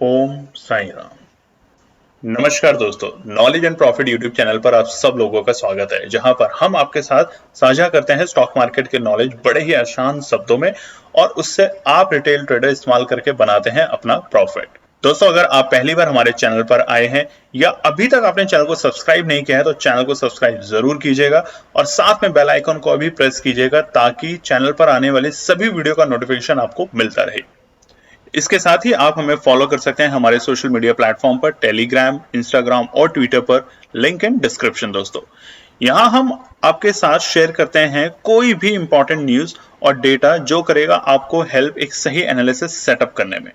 ओम साई राम। नमस्कार दोस्तों, knowledge and profit YouTube channel पर आप सब लोगों का स्वागत है, जहां पर हम आपके साथ साझा करते हैं स्टॉक मार्केट के नॉलेज बड़े ही आसान शब्दों में और उससे आप रिटेल ट्रेडर इस्तेमाल करके बनाते हैं अपना प्रॉफिट। दोस्तों, अगर आप पहली बार हमारे चैनल पर आए हैं या अभी तक आपने चैनल को सब्सक्राइब नहीं किया है तो चैनल को सब्सक्राइब जरूर कीजिएगा और साथ में बेल आइकन को भी प्रेस कीजिएगा ताकि चैनल पर आने वाले सभी वीडियो का नोटिफिकेशन आपको मिलता रहे। इसके साथ ही आप हमें फॉलो कर सकते हैं हमारे सोशल मीडिया प्लेटफॉर्म पर, टेलीग्राम, इंस्टाग्राम और ट्विटर पर, लिंक इन डिस्क्रिप्शन। दोस्तों, यहां हम आपके साथ शेयर करते हैं कोई भी इंपॉर्टेंट न्यूज और डेटा जो करेगा आपको हेल्प एक सही एनालिसिस सेटअप करने में।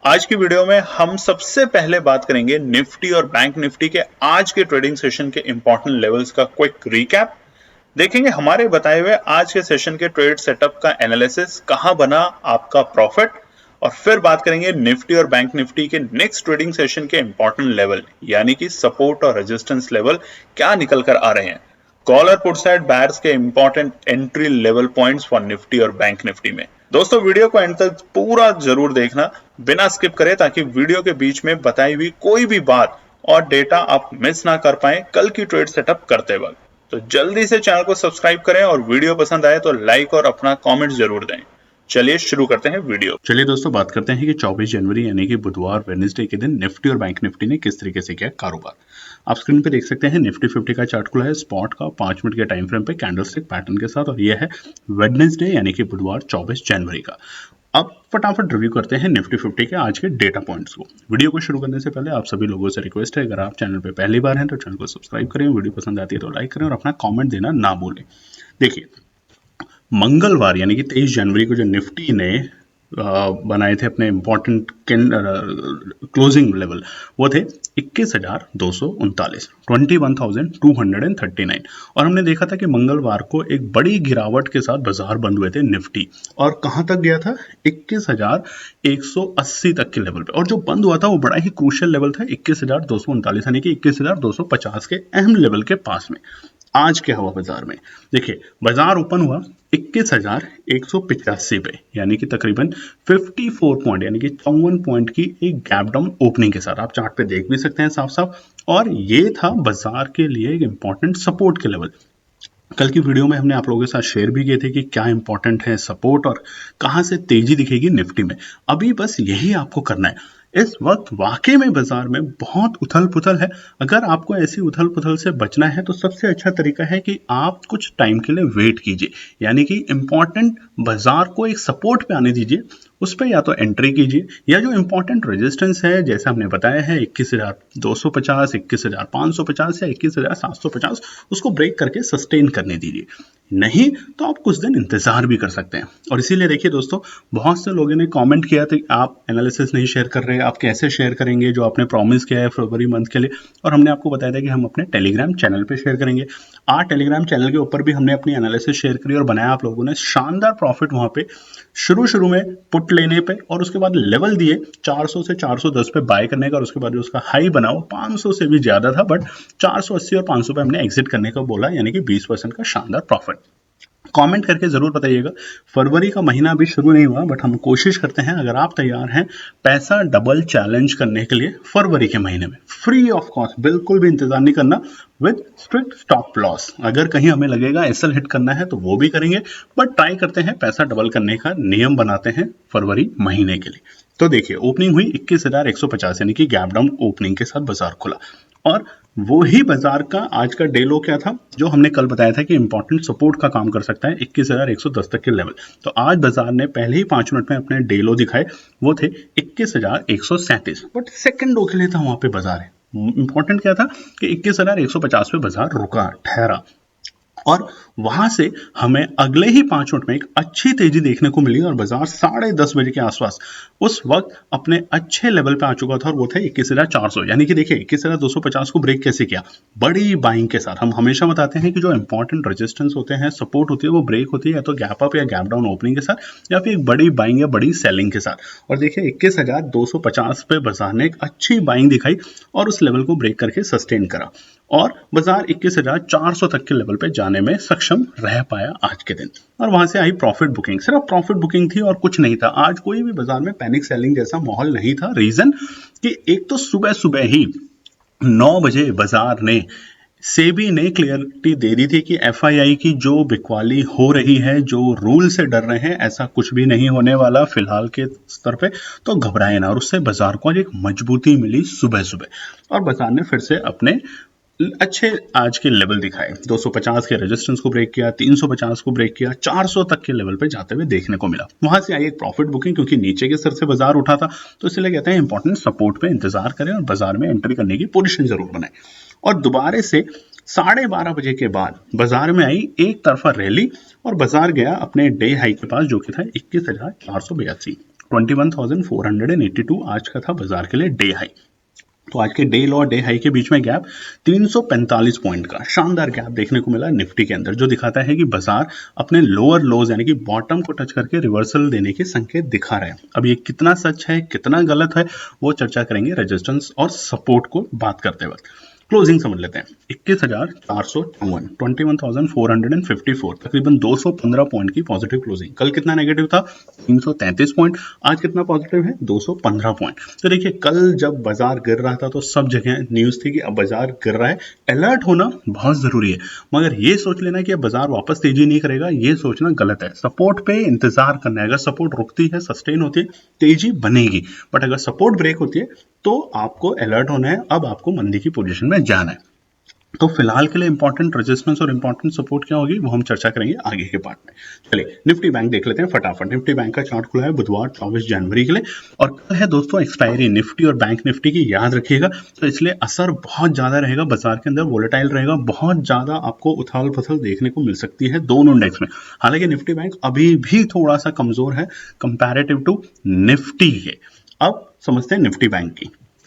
आज की वीडियो में हम सबसे पहले बात करेंगे निफ्टी और बैंक निफ्टी के आज के ट्रेडिंग सेशन के इंपॉर्टेंट लेवल्स का क्विक रिकैप। देखेंगे हमारे बताए हुए आज के सेशन के ट्रेड सेटअप का एनालिसिस, कहां बना आपका प्रॉफिट, और फिर बात करेंगे निफ्टी और बैंक निफ्टी के नेक्स्ट ट्रेडिंग सेशन के इंपॉर्टेंट लेवल यानी कि सपोर्ट और रेजिस्टेंस लेवल क्या निकल कर आ रहे हैं। कॉल और पुट साइड बायर्स के important entry level points for Nifty और बैंक निफ्टी में। दोस्तों, वीडियो को एंड तक पूरा जरूर देखना बिना स्किप करे, ताकि वीडियो के बीच में बताई हुई कोई भी बात और डेटा आप मिस ना कर पाए कल की ट्रेड सेटअप करते वक्त। तो जल्दी से चैनल को सब्सक्राइब करें और वीडियो पसंद आए तो लाइक और अपना कमेंट जरूर दें। चलिए शुरू करते हैं वीडियो। चलिए दोस्तों, बात करते हैं कि 24 जनवरी यानी कि बुधवार वेडनेसडे के दिन निफ्टी और बैंक निफ्टी ने किस तरीके से किया कारोबार। आप स्क्रीन पे देख सकते हैं निफ्टी 50 का चार्ट खुला है स्पॉट का 5 मिनट के टाइम फ्रेम पे कैंडलस्टिक पैटर्न के साथ, और यह है वेडनेसडे यानी कि बुधवार 24 जनवरी का। अब फटाफट रिव्यू करते हैं निफ्टी 50 के आज के डेटा पॉइंट्स को। वीडियो को शुरू करने से पहले आप सभी लोगों से रिक्वेस्ट है, अगर आप चैनल पे पहली बार हैं तो चैनल को सब्सक्राइब करें, वीडियो पसंद आती है तो लाइक करें और अपना कॉमेंट देना ना भूलें। देखिए, मंगलवार यानी कि 23 जनवरी को जो निफ्टी ने बनाए थे अपने इंपॉर्टेंट क्लोजिंग लेवल, वो थे 21,239, 21,239, और हमने देखा था कि मंगलवार को एक बड़ी गिरावट के साथ बाजार बंद हुए थे निफ्टी, और कहां तक गया था 21,180 तक के लेवल पे, और जो बंद हुआ था वो बड़ा ही क्रूशियल लेवल था 21,239 यानी कि 21,250 के अहम लेवल के पास में। आज क्या हुआ बाजार में? देखिए, बाजार ओपन हुआ 21,185 पे, यानी कि तकरीबन 54 पॉइंट यानी कि 54 पॉइंट की एक गैप डाउन ओपनिंग के साथ। आप चार्ट पे देख भी सकते हैं साफ साफ, और ये था बाजार के लिए एक इंपॉर्टेंट सपोर्ट के लेवल। कल की वीडियो में हमने आप लोगों के साथ शेयर भी किए थे कि क्या इंपॉर्टेंट है सपोर्ट और कहां से तेजी दिखेगी निफ्टी में। अभी बस यही आपको करना है। इस वक्त वाकई में बाजार में बहुत उथल पुथल है। अगर आपको ऐसी उथल पुथल से बचना है तो सबसे अच्छा तरीका है कि आप कुछ टाइम के लिए वेट कीजिए, यानी कि इंपॉर्टेंट बाजार को एक सपोर्ट पे आने दीजिए, उस पर या तो एंट्री कीजिए, या जो इंपॉर्टेंट रेजिस्टेंस है जैसा हमने बताया है 21,250, 21,550 या 21,750, उसको ब्रेक करके सस्टेन करने दीजिए। नहीं तो आप कुछ दिन इंतजार भी कर सकते हैं। और इसीलिए देखिए दोस्तों, बहुत से लोगों ने कमेंट किया था कि आप एनालिसिस नहीं शेयर कर रहे, आप कैसे शेयर करेंगे जो आपने प्रॉमिस किया है फरवरी मंथ के लिए, और हमने आपको बताया था कि हम अपने टेलीग्राम चैनल पे शेयर करेंगे। आज टेलीग्राम चैनल के ऊपर भी हमने अपनी एनालिसिस शेयर करी और बनाया आप लोगों ने शानदार प्रॉफिट वहां पे शुरू में पुट लेने पे, और उसके बाद लेवल दिए 400 से 410 पे बाय करने का, और उसके बाद जो उसका हाई बना वो 500 से भी ज्यादा था, बट 480 और 500 पे हमने एग्जिट करने का बोला, यानी कि 20% का शानदार प्रॉफिट। कमेंट करके जरूर बताइएगा। फरवरी का महीना अभी शुरू नहीं हुआ, बट हम कोशिश करते हैं, अगर आप तैयार हैं पैसा डबल चैलेंज करने के लिए फरवरी के महीने में, फ्री ऑफ कॉस्ट, बिल्कुल भी इंतजार नहीं करना, विद स्ट्रिक्ट स्टॉप लॉस। अगर कहीं हमें लगेगा एसएल हिट करना है तो वो भी करेंगे, बट ट्राई करते हैं पैसा डबल करने का नियम बनाते हैं फरवरी महीने के लिए। तो देखिए, ओपनिंग हुई 21,150 यानी कि गैप डाउन ओपनिंग के साथ बाजार खुला, और वो ही बाजार का आज का डे लो क्या था जो हमने कल बताया था कि इंपॉर्टेंट सपोर्ट का काम कर सकता है 21,110 तक के लेवल। तो आज बाजार ने पहले ही 5 मिनट में अपने डे लो दिखाए, वो थे 21,137, बट सेकंड लो के लिए था वहां पे बाजार है। इंपॉर्टेंट क्या था कि 21,150 पे बाजार रुका, ठहरा, और वहां से हमें अगले ही 5 मिनट में एक अच्छी तेजी देखने को मिली, और बाजार 10:30 बजे के आसपास उस वक्त अपने अच्छे लेवल पे आ चुका था, और वो था 21,400, यानी कि देखिए 21,250 को ब्रेक कैसे किया, बड़ी बाइंग के साथ। हम हमेशा बताते हैं कि जो इंपॉर्टेंट रेजिस्टेंस होते हैं, सपोर्ट होती है, वो ब्रेक होती है या तो गैप अप या गैप डाउन ओपनिंग के साथ, या फिर एक बड़ी बाइंग या बड़ी सेलिंग के साथ। और देखिए 21,250 पे बाजार ने एक अच्छी बाइंग दिखाई और उस लेवल को ब्रेक करके सस्टेन करा। और बाजार 21,400 तक के लेवल पे जाने में सक्षम रह पाया आज के दिन। और वहां से आई प्रॉफिट बुकिंग, सिर्फ प्रॉफिट बुकिंग थी और कुछ नहीं था। आज कोई भी बाजार में पैनिक सेलिंग जैसा माहौल नहीं था। रीजन कि एक तो सुबह सुबह ही 9 बजे बाजार ने सेबी ने क्लियरिटी दे दी थी कि एफआईआई की जो बिकवाली हो रही है, जो रूल से डर रहे हैं, ऐसा कुछ भी नहीं होने वाला फिलहाल के स्तर पे, तो घबराए ना। और उससे बाजार को एक मजबूती मिली सुबह सुबह और बाजार ने फिर से अपने अच्छे आज के लेवल दिखाए। 250 के रेजिस्टेंस को ब्रेक किया, 350 को ब्रेक किया, 400 तक के लेवल पे जाते हुए देखने को मिला। वहां से आई एक प्रॉफिट बुकिंग, क्योंकि नीचे के स्तर से बाजार उठा था, तो इसलिए कहते हैं इंपॉर्टेंट सपोर्ट पे इंतजार करें और बाजार में एंट्री करने की पोजीशन जरूर बनाए। और दोबारा से 12:30 बजे के बाद बाजार में आई एक तरफा रैली और बाजार गया अपने डे हाई के पास, जो कि था 21,482, 21,482 आज का था बाजार के लिए डे हाई। तो आज के डे लो और डे हाई के बीच में गैप 345 पॉइंट का शानदार गैप देखने को मिला निफ्टी के अंदर, जो दिखाता है कि बाजार अपने लोअर लोज यानी कि बॉटम को टच करके रिवर्सल देने के संकेत दिखा रहे हैं। अब ये कितना सच है, कितना गलत है, वो चर्चा करेंगे रेजिस्टेंस और सपोर्ट को बात करते वक्त। क्लोजिंग समझ लेते हैं। 21,454, 21,454, तकरीबन 215 पॉइंट की पॉजिटिव क्लोजिंग। कल कितना नेगेटिव था? 333 पॉइंट। आज कितना पॉजिटिव है? 215 पॉइंट। तो देखिए, कल जब बाजार गिर रहा था तो सब जगह न्यूज थी कि अब बाजार गिर रहा है, अलर्ट होना बहुत जरूरी है। मगर ये सोच लेना कि अब बाजार वापस तेजी नहीं करेगा, ये सोचना गलत है। सपोर्ट पे इंतजार करना है। अगर सपोर्ट रुकती है, सस्टेन होती है, तेजी बनेगी। बट अगर सपोर्ट ब्रेक होती है तो आपको अलर्ट होना है, अब आपको मंदी की पोजीशन में जाना है। तो फिलहाल के लिए इंपॉर्टेंट रेजिस्टेंस और इंपॉर्टेंट सपोर्ट क्या होगी वो हम चर्चा करेंगे आगे के पार्ट में। चलिए निफ्टी बैंक देख लेते हैं फटाफट। निफ्टी बैंक का चार्ट खुला है बुधवार 24 जनवरी के लिए और कल है दोस्तों एक्सपायरी निफ्टी और बैंक निफ्टी की, याद रखिएगा। तो इसलिए असर बहुत ज्यादा रहेगा बाजार के अंदर, वोलेटाइल रहेगा, बहुत ज्यादा आपको उथल पुथल देखने को मिल सकती है दोनों इंडेक्स में। हालांकि निफ्टी बैंक अभी भी थोड़ा सा कमजोर है कंपैरेटिव टू निफ्टी के। अब समझते हैं निफ्टी बैंक की।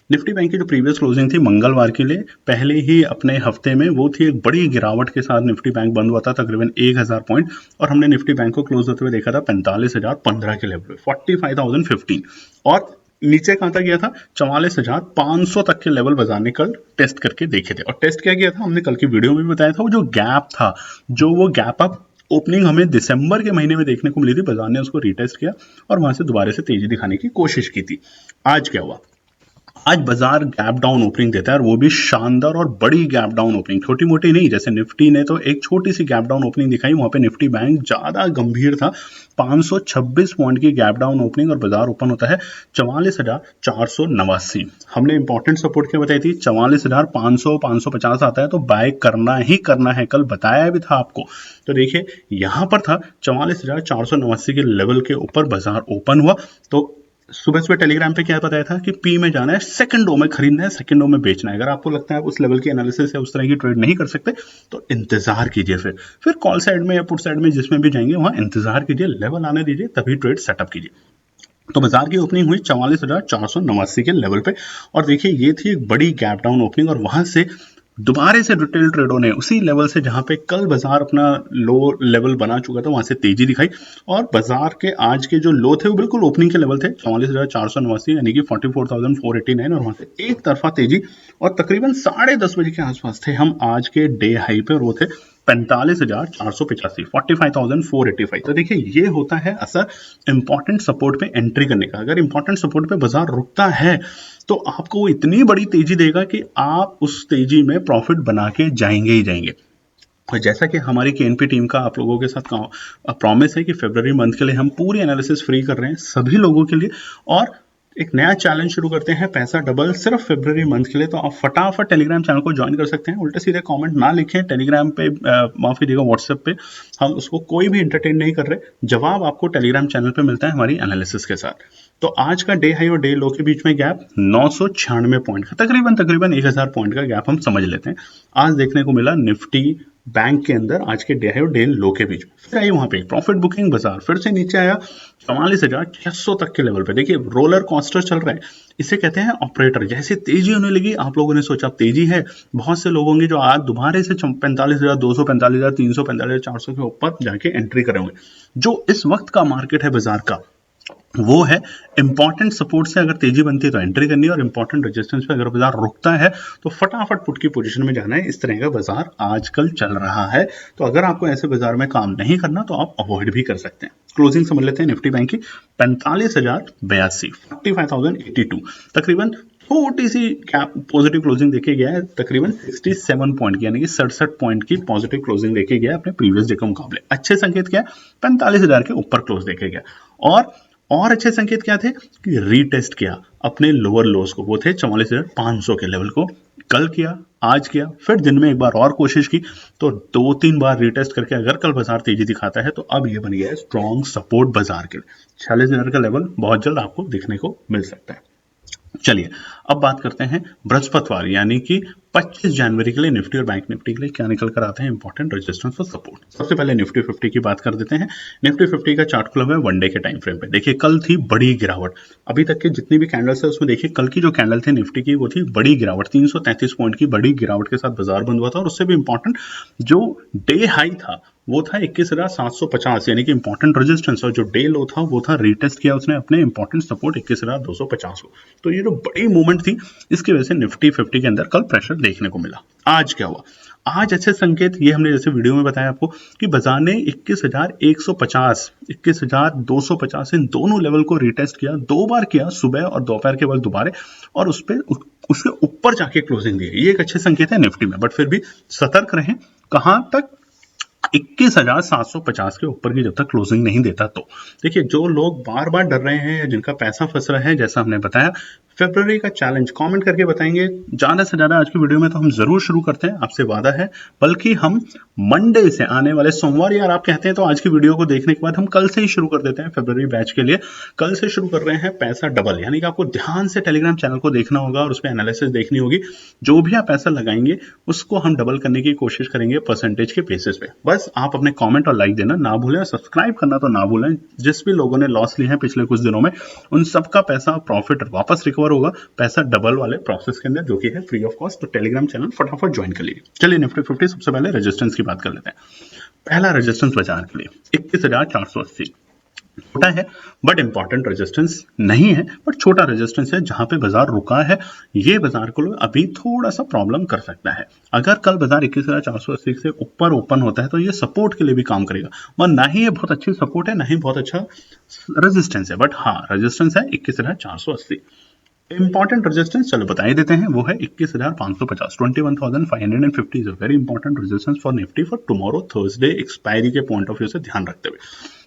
निफ्टी बैंक की जो प्रीवियस क्लोजिंग थी मंगलवार के लिए, पहले ही अपने हफ्ते में वो थी एक बड़ी गिरावट के साथ निफ्टी बैंक बंद हुआ था तकरीबन 1000 पॉइंट और हमने निफ्टी बैंक को क्लोज होते हुए देखा था 45,015 के लेवल पे, 45,015। और नीचे कहां तक गया था? 44,500 तक के लेवल बाजार ने कल टेस्ट करके देखे थे। और टेस्ट क्या किया था हमने कल की वीडियो में भी बताया था, वो जो गैप था, जो वो गैप अप ओपनिंग हमें दिसंबर के महीने में देखने को मिली थी, बाजार ने उसको रीटेस्ट किया और वहां से दोबारा से तेजी दिखाने की कोशिश की थी। आज क्या हुआ? आज बाजार गैप डाउन ओपनिंग देता है और वो भी शानदार और बड़ी गैप डाउन ओपनिंग, छोटी मोटी नहीं। जैसे निफ्टी ने तो एक छोटी सी गैप डाउन ओपनिंग दिखाई, वहां पे निफ्टी बैंक ज्यादा गंभीर था। 526 पॉइंट की गैप डाउन ओपनिंग और बाजार ओपन होता है 44,489। हमने इंपॉर्टेंट सपोर्ट क्या बताई थी? 44,500, 550 आता है तो बाय करना ही करना है, कल बताया भी था आपको। तो देखिए यहां पर था 44,489 के लेवल के ऊपर बाजार ओपन हुआ। तो सुबह सुबह टेलीग्राम पे क्या बताया था कि पी में जाना है, सेकंडों में खरीदना है, सेकंडों में बेचना है। अगर आपको लगता है आप उस लेवल की एनालिसिस या उस तरह की ट्रेड नहीं कर सकते तो इंतजार कीजिए, फिर कॉल साइड में या पुट साइड में जिसमें भी जाएंगे वहां इंतजार कीजिए, लेवल आने दीजिए, तभी ट्रेड सेटअप कीजिए। तो बाजार की ओपनिंग हुई 44,489 के लेवल पे और देखिए ये थी एक बड़ी गैप डाउन ओपनिंग और वहां से दोबारा से रिटेल ट्रेडों ने उसी लेवल से जहां पे कल बाजार अपना लो लेवल बना चुका था वहां से तेजी दिखाई और बाजार के आज के जो लो थे वो बिल्कुल ओपनिंग के लेवल थे 44,489 यानी कि 44,489 और वहां से एक तरफा तेजी और तकरीबन 10:30 बजे के आसपास थे हम आज के डे हाई पे और वो थे 45,485, 45,485। तो देखिए ये होता है असर इंपॉर्टेंट सपोर्ट पे एंट्री करने का। अगर इंपॉर्टेंट सपोर्ट पे बाजार रुकता है तो आपको वो इतनी बड़ी तेजी देगा कि आप उस तेजी में प्रॉफिट बना के जाएंगे ही जाएंगे। और जैसा कि हमारी केएनपी टीम का आप लोगों के साथ प्रॉमिस है कि फरवरी मंथ के लिए हम पूरी एनालिसिस फ्री कर रहे हैं सभी लोगों के लिए और एक नया चैलेंज शुरू करते हैं, पैसा डबल सिर्फ फरवरी मंथ के लिए। तो आप फटाफट टेलीग्राम चैनल को ज्वाइन कर सकते हैं। उल्टे सीधे कमेंट ना लिखें टेलीग्राम पे, माफ कीजिएगा व्हाट्सएप पे, हम उसको कोई भी एंटरटेन नहीं कर रहे। जवाब आपको टेलीग्राम चैनल पे मिलता है हमारी एनालिसिस के साथ। तो आज का डे हाई और डे लो के बीच में गैप 996 पॉइंट का, तकरीबन 1000 पॉइंट का गैप हम समझ लेते हैं। आज देखने को मिला निफ्टी बैंक के अंदर आज के डे हाई और डे लो के बीच में। फिर आई वहां पे प्रॉफिट बुकिंग, बाजार फिर से नीचे आया 44,600 तक के लेवल पे। देखिए रोलर कोस्टर चल रहा है, इसे कहते हैं ऑपरेटर। जैसे तेजी होने लगी आप लोगों ने सोचा तेजी है, बहुत से लोग होंगे जो आज दोबारा से 45,200, 45,300, 45,400 के ऊपर जाके एंट्री करेंगे। जो इस वक्त का मार्केट है बाजार का वो है इंपॉर्टेंट सपोर्ट से अगर तेजी बनती है तो एंट्री करनी है, और इंपॉर्टेंट रेजिस्टेंस पे अगर बाजार रुकता है तो फटाफट पुट की पोजीशन में जाना है। इस तरह का बाजार आजकल चल रहा है, तो अगर आपको ऐसे बाजार में काम नहीं करना तो आप अवॉइड भी कर सकते हैं। क्लोजिंग समझ लेते हैं निफ्टी बैंक की 45,082, 45,082, तकरीबन छोटी सी कैप पॉजिटिव क्लोजिंग देखे गया है, तकरीबन 67 पॉइंट की, यानी कि 67 पॉइंट की पॉजिटिव क्लोजिंग देखे गया है अपने प्रीवियस डे के मुकाबले। अच्छे संकेत क्या है, 45,000 के ऊपर क्लोज देखे गया। और अच्छे संकेत क्या थे कि रीटेस्ट किया अपने लोअर लोस को, वो थे 44,500 के लेवल को, कल किया, आज किया, फिर दिन में एक बार और कोशिश की, तो 2-3 बार रीटेस्ट करके अगर कल बाजार तेजी दिखाता है तो अब ये बन गया है स्ट्रॉन्ग सपोर्ट बाजार के लिए। 46,000 का लेवल बहुत जल्द आपको दिखने को मिल सकता है। चलिए अब बात करते हैं बृहस्पतिवार यानी कि 25 जनवरी के लिए निफ्टी और बैंक निफ्टी के लिए क्या निकल कर आते हैं इंपॉर्टेंट रेजिस्टेंस और सपोर्ट। सबसे पहले निफ्टी 50 की बात कर देते हैं। निफ्टी 50 का चार्ट खुला हुआ है वनडे के टाइम फ्रेम पे। देखिए कल थी बड़ी गिरावट, अभी तक की जितनी भी कैंडल्स है उसमें देखिए कल की जो कैंडल थी निफ्टी की वो थी बड़ी गिरावट, 333 पॉइंट की बड़ी गिरावट के साथ बाजार बंद हुआ था। और उससे भी इंपॉर्टेंट जो डे हाई था वो था 21,750, यानी कि इंपॉर्टेंट रेजिस्टेंस, और जो डे लो था वो था रीटेस्ट किया उसने अपने इंपॉर्टेंट सपोर्ट 21,250 को। तो ये जो बड़ी मूवमेंट थी इसकी वजह से निफ्टी 50 के अंदर कल प्रेशर देखने को मिला। आज क्या हुआ, आज अच्छे संकेत, ये हमने जैसे वीडियो में बताया आपको कि बाजार ने 21,150, 21,250 इन दोनों लेवल को रीटेस्ट किया, 2 बार किया, सुबह और दोपहर के वक्त दोबारा, और उसके ऊपर जाके क्लोजिंग दी। ये एक अच्छे संकेत है निफ्टी में, बट फिर भी सतर्क रहें। कहां तक, 21,750 के ऊपर की जब तक क्लोजिंग नहीं देता तो। देखिए जो लोग बार बार डर रहे हैं या जिनका पैसा फंस रहा है, जैसा हमने बताया फरवरी का चैलेंज कमेंट करके बताएंगे ज्यादा से ज्यादा। आज की वीडियो में तो हम जरूर शुरू करते हैं, आपसे वादा है, बल्कि हम मंडे से आने वाले सोमवार, यार आप कहते हैं तो आज की वीडियो को देखने के बाद हम कल से ही शुरू कर देते हैं फरवरी बैच के लिए। कल से शुरू कर रहे हैं पैसा डबल, यानी कि आपको ध्यान से टेलीग्राम चैनल को देखना होगा और उस पर एनालिसिस देखनी होगी। जो भी आप पैसा लगाएंगे उसको हम डबल करने की कोशिश करेंगे परसेंटेज के बेसिस पे। बस आप अपने कमेंट और लाइक देना ना भूलें, सब्सक्राइब करना तो ना भूलें। जिस भी लोगों ने लॉस लिए हैं पिछले कुछ दिनों में उन सबका पैसा प्रॉफिट वापस रिकवर होगा, पैसा डबल वाले प्रोसेस के अंदर, जो कि है फ्री ऑफ कॉस्ट। तो टेलीग्राम चैनल फटाफट ज्वाइन कर लीजिए। चलिए निफ्टी 50 सबसे पहले रेजिस्टेंस की बात कर लेते हैं। पहला रेजिस्टेंस बाजार के लिए 21,480, छोटा है बट इंपॉर्टेंट रेजिस्टेंस नहीं है, बट छोटा रेजिस्टेंस है जहां पे बाजार रुका है। ये बाजार को अभी थोड़ा सा प्रॉब्लम कर सकता है। अगर कल बाजार 21,480 से ऊपर ओपन होता है तो ये सपोर्ट के लिए भी काम करेगा, और ना ही ये बहुत अच्छी सपोर्ट है ना ही बहुत अच्छा रेजिस्टेंस है, बट हाँ रेजिस्टेंस है 21,480। इंपॉर्टेंट रेजिस्टेंस चलो बता ही देते हैं, वो है 21,550, 21,550 is a very important resistance for Nifty for tomorrow Thursday expiry के पॉइंट ऑफ व्यू से ध्यान रखते हुए।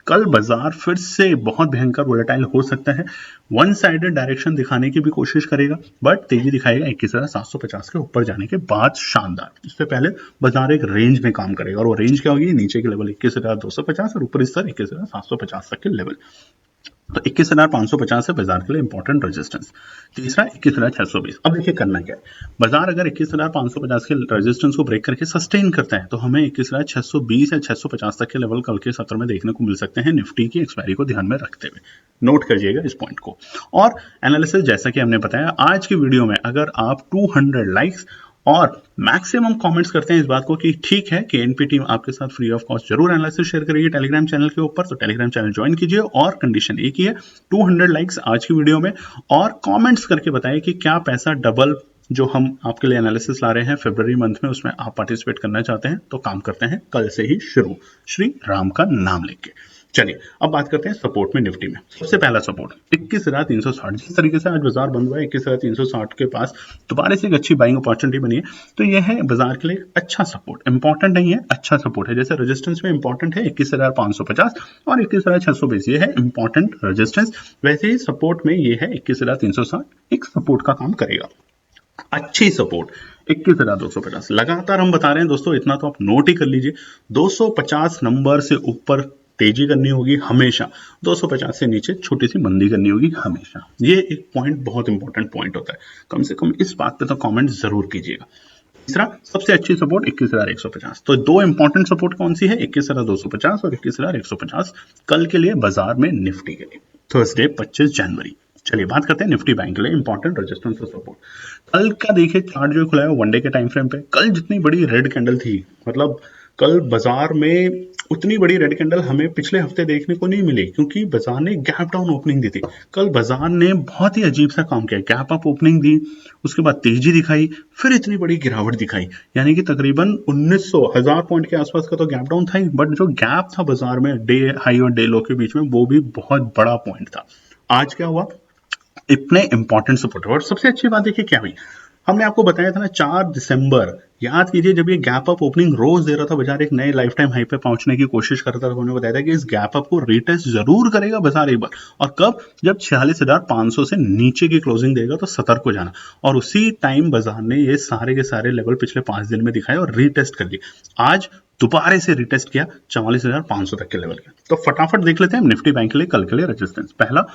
कल बाजार फिर से बहुत भयंकर वोलेटाइल हो सकता है, वन साइडेड डायरेक्शन दिखाने की भी कोशिश करेगा, बट तेजी दिखाएगा 21,750 के ऊपर जाने के बाद शानदार। इससे पहले बाजार एक रेंज में काम करेगा, और वो रेंज क्या होगी, नीचे के लेवल 21,250 और ऊपर स्तर 21,750 तक के लेवल। तो 21,550 है बाजार के लिए इंपॉर्टेंट रेजिस्टेंस। तीसरा 21,620। अब देखिए करना क्या है, बाजार अगर 21,550 के रेजिस्टेंस को ब्रेक करके सस्टेन करता है तो हमें 21,620 या 650 तक के लेवल कल के सत्र में देखने को मिल सकते हैं, निफ्टी की एक्सपायरी को ध्यान में रखते हुए। नोट करिएगा इस पॉइंट को। और एनालिसिस जैसा कि हमने बताया आज की वीडियो में, अगर आप 200 लाइक्स और मैक्सिमम कमेंट्स करते हैं इस बात को कि ठीक है कि एनपी टीम आपके साथ फ्री ऑफ कॉस्ट जरूर एनालिसिस शेयर करेगी टेलीग्राम चैनल के ऊपर, तो टेलीग्राम चैनल ज्वाइन कीजिए। और कंडीशन एक ही है, 200 लाइक्स आज की वीडियो में, और कमेंट्स करके बताइए कि क्या पैसा डबल जो हम आपके लिए एनालिसिस ला रहे हैं फरवरी मंथ में उसमें आप पार्टिसिपेट करना चाहते हैं। तो काम करते हैं कल से ही शुरू, श्री राम का नाम लेके। चलिए अब बात करते हैं सपोर्ट में निफ्टी में। सबसे पहला सपोर्ट 21,360, जिस तरीके से आज बाजार बंद हुआ है 21,360 के पास दोबारा से एक अच्छी बाइंग अपॉर्चुनिटी बनी है, तो यह है बाजार के लिए अच्छा सपोर्ट। इंपॉर्टेंट नहीं है, अच्छा सपोर्ट है। जैसे रेजिस्टेंस में इंपॉर्टेंट है 21,550 और 21,620, ये है इंपॉर्टेंट रेजिस्टेंस, वैसे ही सपोर्ट में ये है 21,360 एक सपोर्ट का काम करेगा। अच्छी सपोर्ट 21,250 लगातार हम बता रहे हैं दोस्तों, इतना तो आप नोट ही कर लीजिए। 250 नंबर से ऊपर तेजी करनी होगी हमेशा, 250 से नीचे छोटी सी मंदी करनी होगी हमेशा। ये एक पॉइंट बहुत इंपॉर्टेंट पॉइंट होता है, कम से कम इस बात पे तो कमेंट जरूर कीजिएगा। तीसरा सबसे अच्छी सपोर्ट 21,150। तो दो इंपॉर्टेंट सपोर्ट कौन सी है, 21,250 और 21,150 कल के लिए बाजार में निफ्टी के लिए थर्सडे 25 जनवरी। चलिए बात करते हैं निफ्टी बैंक के लिए इंपॉर्टेंट रेजिस्टेंस और सपोर्ट। कल का देखिए चार्ट जो खुला है वनडे के टाइम फ्रेम पे, कल जितनी बड़ी रेड कैंडल थी, मतलब कल बाजार में उतनी बड़ी रेड कैंडल हमें पिछले हफ्ते देखने को नहीं मिली, क्योंकि बाजार ने गैप डाउन ओपनिंग दी थी। कल बाजार ने बहुत ही अजीब सा काम किया, गैप अप ओपनिंग दी, उसके बाद तेजी दिखाई, फिर इतनी बड़ी गिरावट दिखाई, यानी कि तकरीबन 1900 पॉइंट के आसपास का तो गैप डाउन था ही, बट जो गैप था बाजार में डे हाई और डे लो के बीच में, वो भी बहुत बड़ा पॉइंट था। आज क्या हुआ, इतने इंपॉर्टेंट सपोर्ट। और सबसे अच्छी बात देखिए क्या हुई, हमने आपको बताया था ना 4 दिसंबर, याद कीजिए, जब ये गैप अप ओपनिंग रोज दे रहा था, बाजार एक नए लाइफ टाइम हाई पे पहुंचने की कोशिश करता था, हमने बताया था कि इस गैप अप को रीटेस्ट जरूर करेगा बाजार एक बार, और कब, जब 46,500 से नीचे की क्लोजिंग देगा तो सतर्क हो जाना। और उसी टाइम बाजार ने ये सारे के सारे लेवल पिछले 5 दिन में दिखाए और रीटेस्ट कर लिए। आज दोबारा से रिटेस्ट किया 44,500 तक के लेवल के। तो फटाफट देख लेते हैं निफ्टी बैंक के लिए कल के लिए रेजिस्टेंस। पहला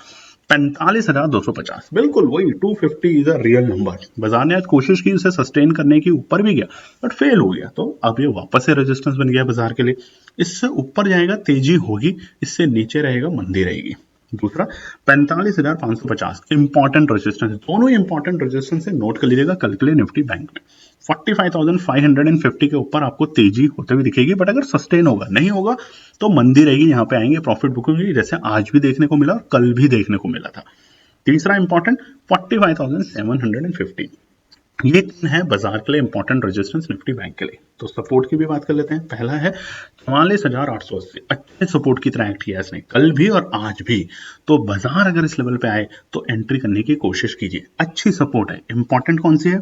45,250, बिल्कुल वही 250 इज अ रियल नंबर। बाजार ने आज कोशिश की उसे सस्टेन करने की, ऊपर भी गया बट फेल हो गया, तो अब ये वापस से रेजिस्टेंस बन गया बाजार के लिए। इससे ऊपर जाएगा तेजी होगी, इससे नीचे रहेगा मंदी रहेगी। दूसरा 45,550 इंपॉर्टेंट रेजिस्टेंस, दोनों इंपॉर्टेंट रेजिस्टेंस से नोट कर लीजिएगा कल के लिए निफ्टी बैंक में। 45,550 के ऊपर आपको तेजी होते हुए दिखेगी, बट अगर सस्टेन होगा, नहीं होगा तो मंदी रहेगी, यहाँ पे आएंगे प्रॉफिट बुकिंग, जैसे आज भी देखने को मिला और कल भी देखने को मिला था। तीसरा इंपॉर्टेंट 45,750, ये है बाजार के लिए इंपॉर्टेंट रेजिस्टेंस निफ्टी बैंक के लिए। तो सपोर्ट की भी बात कर लेते हैं। पहला है 44,880, अच्छे सपोर्ट की तरह एक्ट किया इसने कल भी और आज भी। तो बाजार अगर इस लेवल पे आए तो एंट्री करने की कोशिश कीजिए, अच्छी सपोर्ट है। इंपॉर्टेंट कौन सी है,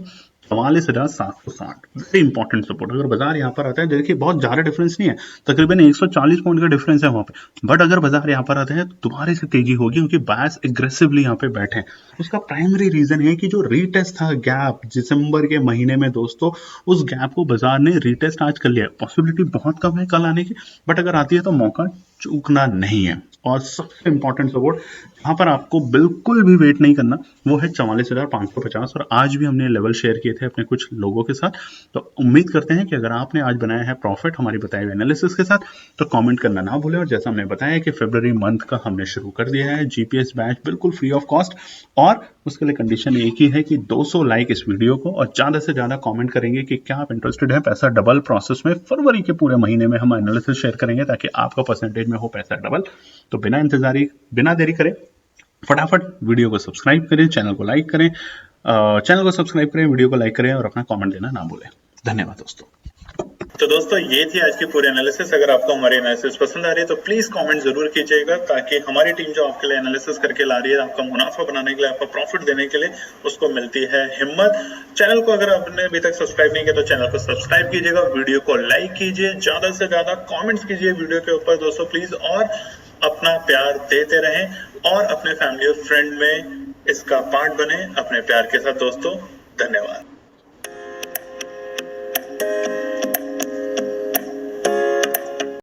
44,760, वेरी इंपॉर्टेंट सपोर्ट। अगर बाजार यहाँ पर आता है, देखिए बहुत ज्यादा डिफरेंस नहीं है, तकरीबन 140 पॉइंट का डिफरेंस है वहां पे, बट अगर बाजार यहाँ पर आता है तो दोबारा से तेजी होगी, क्योंकि बायर्स एग्रेसिवली यहाँ पे बैठे हैं। उसका प्राइमरी रीजन है कि जो रीटेस्ट था गैप दिसंबर के महीने में दोस्तों, उस गैप को बाजार ने रीटेस्ट आज कर लिया। पॉसिबिलिटी बहुत कम है कल आने की, बट अगर आती है तो मौका चूकना नहीं है। और सबसे इंपॉर्टेंट सपोर्ट यहाँ पर आपको बिल्कुल भी वेट नहीं करना, वो है 44,550। और आज भी हमने लेवल शेयर किए थे अपने कुछ लोगों के साथ। तो उम्मीद करते हैं कि अगर आपने आज बनाया है प्रॉफिट हमारी बताए हुए एनालिसिस के साथ, तो कमेंट करना ना भूलें। और जैसा हमने बताया कि फरवरी मंथ का हमने शुरू कर दिया है जीपीएस बैच, बिल्कुल फ्री ऑफ कॉस्ट, और उसके लिए कंडीशन एक ही है कि 200 लाइक इस वीडियो को, और ज्यादा से ज्यादा कमेंट करेंगे कि क्या आप इंटरेस्टेड हैं पैसा डबल प्रोसेस में। फरवरी के पूरे महीने में हम एनालिसिस शेयर करेंगे ताकि आपका परसेंटेज में हो पैसा डबल। तो बिना इंतजारी, बिना देरी करें, फटाफट वीडियो को सब्सक्राइब करें, चैनल को लाइक करें, वीडियो को लाइक करें और अपना कमेंट देना ना भूलें। धन्यवाद दोस्तों। तो दोस्तों ये थी आज की पूरी एनालिसिस। अगर आपको हमारी एनालिसिस पसंद आ रही है तो प्लीज कमेंट जरूर कीजिएगा, ताकि हमारी टीम जो आपके लिए एनालिसिस करके ला रही है, आपका मुनाफा बनाने के लिए, आपका प्रॉफिट देने के लिए, उसको मिलती है हिम्मत। चैनल को अगर आपने अभी तक सब्सक्राइब नहीं किया तो चैनल को सब्सक्राइब कीजिएगा, वीडियो को लाइक कीजिए, ज्यादा से ज्यादा कॉमेंट्स कीजिए वीडियो के ऊपर दोस्तों प्लीज, और अपना प्यार देते रहें और अपने फैमिली और फ्रेंड में इसका पार्ट बने अपने प्यार के साथ दोस्तों। धन्यवाद।